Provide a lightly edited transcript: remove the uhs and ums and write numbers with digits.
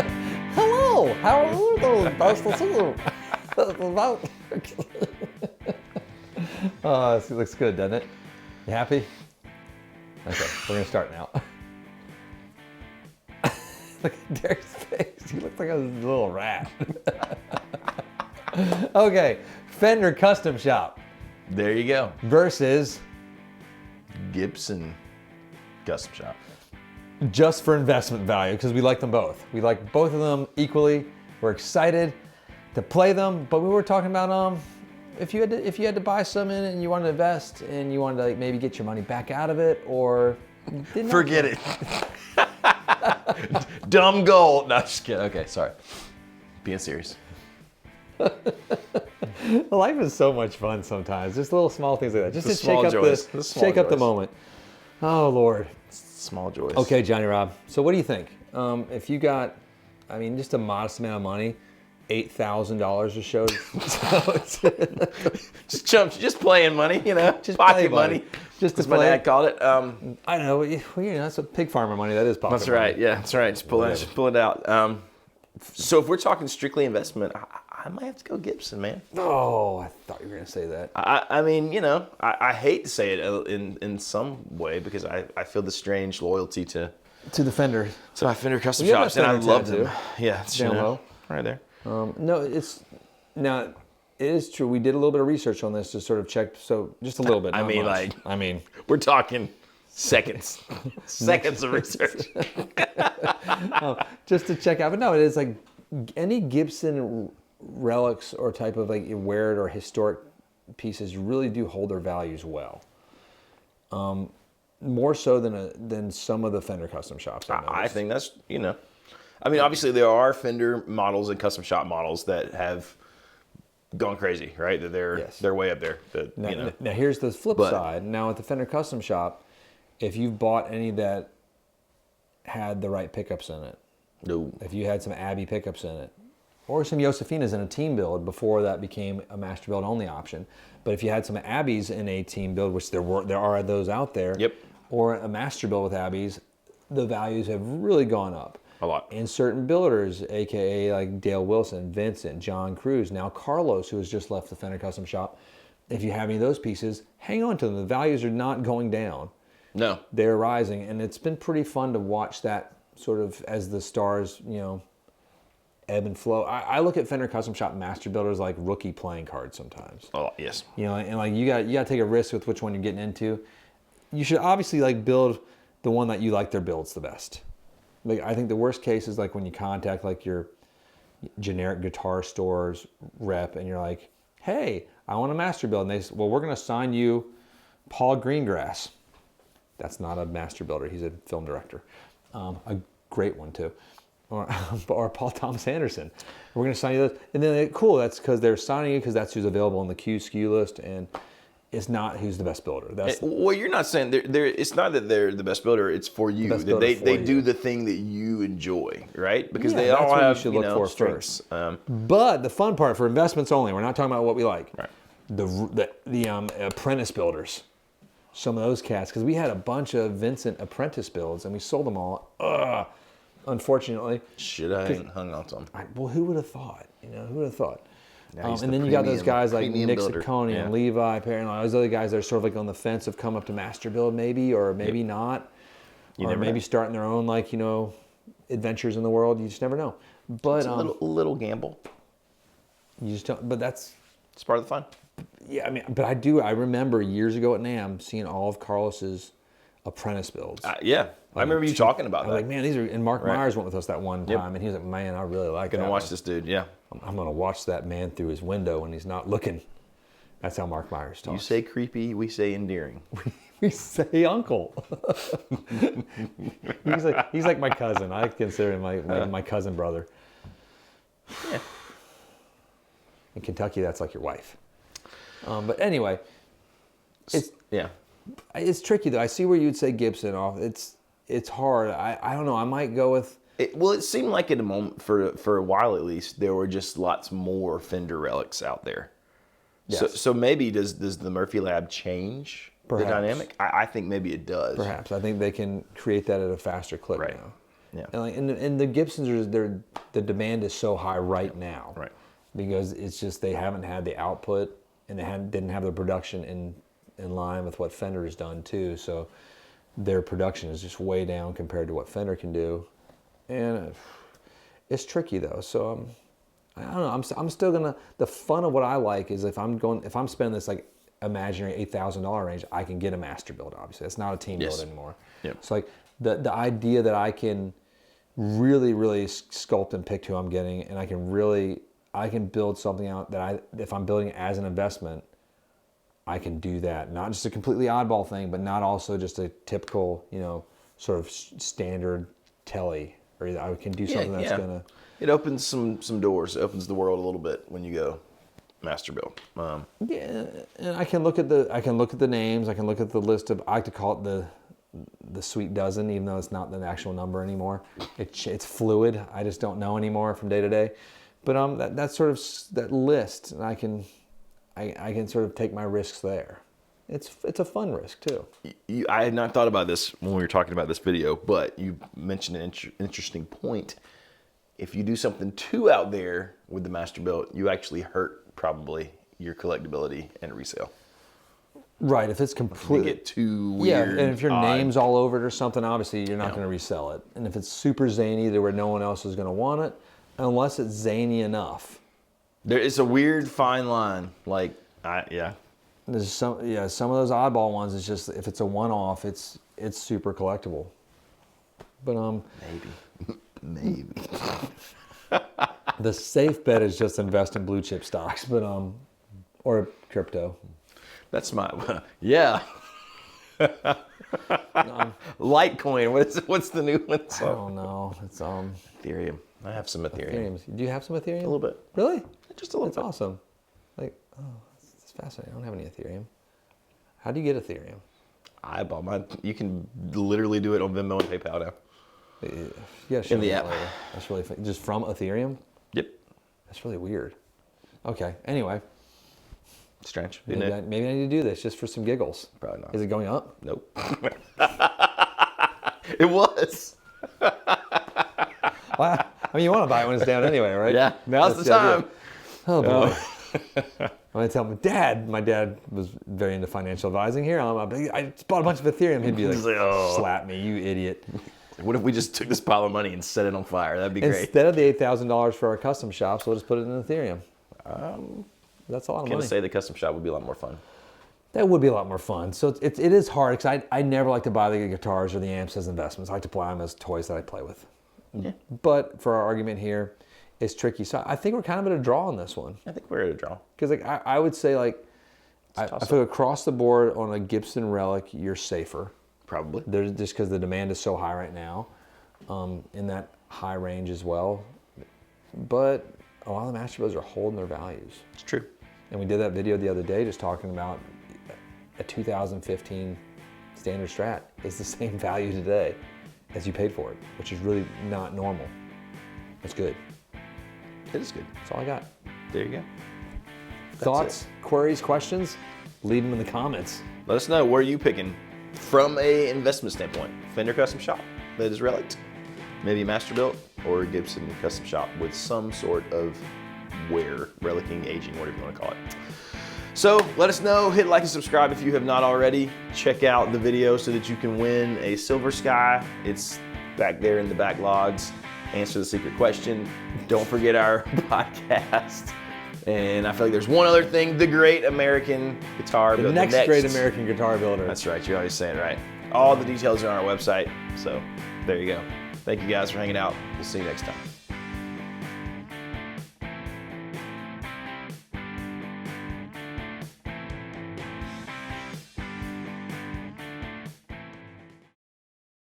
Hello, how are you doing? Nice to see you. Oh, this looks good, doesn't it? You happy? Okay, we're gonna start now. Look at Derek's face. He looks like a little rat. Okay, Fender Custom Shop There you go. versus Gibson Custom Shop. just for investment value, because we like them both. We like both of them equally. We're excited to play them, but we were talking about if you had to buy some in and you wanted to invest and you wanted to like maybe get your money back out of it, or Forget it. Dumb goal. No, just kidding. Okay, sorry. Being serious. Life is so much fun sometimes. Just little small things like that, just The to small shake joys. up The small shake up the joys. moment. Oh Lord. Small joys. Okay, Johnny Rob. So what do you think? If you got, I mean, just a modest amount of money, $8,000 a show. Just playing money, you know. Just pocket play money. Just to As my play. dad called it. I know. Well, you know, that's what pig farmer money. That is pocket That's money. right. Yeah, that's right. Just pull it out. So if we're talking strictly investment, I might have to go Gibson, man. Oh, I thought you were gonna say that. I mean, you know, I hate to say it in some way because I feel the strange loyalty to To the Fender. my Fender Custom You have Shops, that and I Fender love tattoo. them. Yeah, it's Down low. right there. No, it is true. We did a little bit of research on this to sort of check. So just a little bit. I not mean, much. I mean, We're talking seconds, seconds of research. just to check out. But no, it is like any Gibson relics or type of like wear it or historic pieces really do hold their values well. More so than some of the Fender Custom Shops. I think that's, you know, I mean, obviously there are Fender models and custom shop models that have gone crazy, right? That they're way up there. That, Now, you know, now here's the flip But- side. Now at the Fender Custom Shop, if you've bought any that had the right pickups in it, no. if you had some Abbey pickups in it, or some Josefinas in a team build before that became a Masterbuilt only option, but if you had some Abbeys in a team build, which there are those out there, Yep. or a Masterbuilt with Abbeys, the values have really gone up. A lot. And certain builders, aka like Dale Wilson, Vincent, John Cruz, now Carlos, who has just left the Fender Custom Shop. If you have any of those pieces, hang on to them. The values are not going down. No. They're rising, and it's been pretty fun to watch that sort of as the stars, you know, ebb and flow. I look at Fender Custom Shop Master Builders like rookie playing cards sometimes. A lot, yes. You know, and like you got to take a risk with which one you're getting into. You should obviously like build the one that you like their builds the best. Like I think the worst case is like when you contact like your generic guitar store's rep and you're like, hey, I want a Masterbuilt, and they say, well, we're going to assign you Paul Greengrass. That's not a Master Builder. He's a film director. A great one too. Or Paul Thomas Anderson. We're going to sign you those. And then, cool, that's because they're signing you because that's who's available on the Q SKU list, and it's not who's the best builder. That's Well, you're not saying it's not that they're the best builder. It's for you. best That builder for they you. do the thing that you enjoy, right? Because Yeah, they that's all what you have should look for strengths. But the fun part for investments only, we're not talking about what we like. Right. The apprentice builders. Some of those cats, because we had a bunch of Vincent apprentice builds and we sold them all. Unfortunately. Should I have hung on to them? Well, who would have thought? You know, who would have thought? Now he's And the then you got those premium- guys like premium Nick builder. Ciccone Yeah. and Levi Perry and all those other guys that are sort of like on the fence of come up to Master Build maybe, or maybe not. You or never maybe know. starting their own like, you know, adventures in the world. You just never know. But It's a little gamble. you just don't, but that's, It's part of the fun. yeah, I mean, but I remember years ago at NAMM seeing all of Carlos's apprentice builds. Yeah, I remember you talking about I was that. like, man, these are, and Mark Right. Myers went with us that one time, and he was like, man, I really like that Gonna watch one. this dude. Yeah. I'm gonna watch that man through his window when he's not looking. That's how Mark Myers talks. You say creepy, we say endearing. We say uncle. he's like my cousin. I consider him my cousin brother. Yeah. In Kentucky, that's like your wife. But anyway, it's tricky though. I see where you'd say Gibson off. It's hard. I don't know. I might go with. It seemed like at a moment, for a while at least, there were just lots more Fender relics out there. Yes. So maybe does the Murphy Lab change Perhaps. the dynamic? I think maybe it does. Perhaps. I think they can create that at a faster clip Right. now. Yeah. And the Gibsons the demand is so high right now. Right. Because it's just they haven't had the output and they didn't have the production in line with what Fender has done too. So their production is just way down compared to what Fender can do, and it's tricky though. So I don't know. I'm still gonna. The fun of what I like is if I'm spending this like imaginary $8,000 range, I can get a Masterbuilt. Obviously, it's not a team build anymore. Yep. It's like the idea that I can really sculpt and pick who I'm getting, and I can build something out that if I'm building it as an investment, I can do that. Not just a completely oddball thing, but not also just a typical, sort of standard telly. Or I can do something that's gonna. It opens some doors. It opens the world a little bit when you go Masterbuilt. Yeah, and I can look at the names. I can look at the list of. I like to call it the sweet dozen, even though it's not the actual number anymore. It's fluid. I just don't know anymore from day to day. But that's sort of that list, and I can sort of take my risks there. It's a fun risk too. I had not thought about this when we were talking about this video, but you mentioned an interesting point. If you do something too out there with the Masterbuilt, you actually hurt probably your collectability and resale. Right, if it's completely get too weird. Yeah, and if your name's all over it or something, obviously you're not going to resell it. And if it's super zany to where no one else is going to want it, unless it's zany enough. There is a weird fine line. There's some of those oddball ones. It's just if it's a one-off, it's super collectible. But maybe. The safe bet is just invest in blue chip stocks, but or crypto. That's my Litecoin. What's the new one? I don't know. It's Ethereum. I have some Ethereum. Do you have some Ethereum? A little bit. Really? Just a little bit. That's awesome. It's fascinating. I don't have any Ethereum. How do you get Ethereum? I bought mine. You can literally do it on Venmo and PayPal now. Yeah, in the app. Later. That's really fun. Just from Ethereum? Yep. That's really weird. Okay. Anyway. Strange. Maybe I need to do this just for some giggles. Probably not. Is it going up? Nope. It was. Well, I mean, you want to buy it when it's down anyway, right? Yeah. Now's the time. Oh boy. I'm gonna tell my dad was very into financial advising here. I just bought a bunch of Ethereum. He'd be like, slap me, you idiot. What if we just took this pile of money and set it on fire? That'd be great. Instead of the $8,000 for our custom shops, we'll just put it in Ethereum. That's a lot of money. Can I say the custom shop would be a lot more fun? That would be a lot more fun. So it is hard because I never like to buy the guitars or the amps as investments. I like to buy them as toys that I play with. Yeah. But for our argument here, it's tricky. So I think we're kind of at a draw on this one. I think we're at a draw. Because I would say I feel across the board on a Gibson Relic, you're safer. Probably. Just because the demand is so high right now, in that high range as well. But a lot of the Masterbuilts are holding their values. It's true. And we did that video the other day just talking about a 2015 standard Strat is the same value today as you paid for it, which is really not normal. It's good. It is good. That's all I got. There you go. Thoughts, queries, questions? Leave them in the comments. Let us know, where are you picking from a investment standpoint? Fender Custom Shop that is relic, maybe Masterbuilt, or Gibson Custom Shop with some sort of wear, relicing, aging, whatever you want to call it. So let us know, hit like and subscribe if you have not already. Check out the video so that you can win a Silver Sky. It's back there in the backlogs. Answer the secret question. Don't forget our podcast. And I feel like there's one other thing, the great American guitar builder. The next great American guitar builder. That's right, you're always saying it right. All the details are on our website, so there you go. Thank you guys for hanging out. We'll see you next time.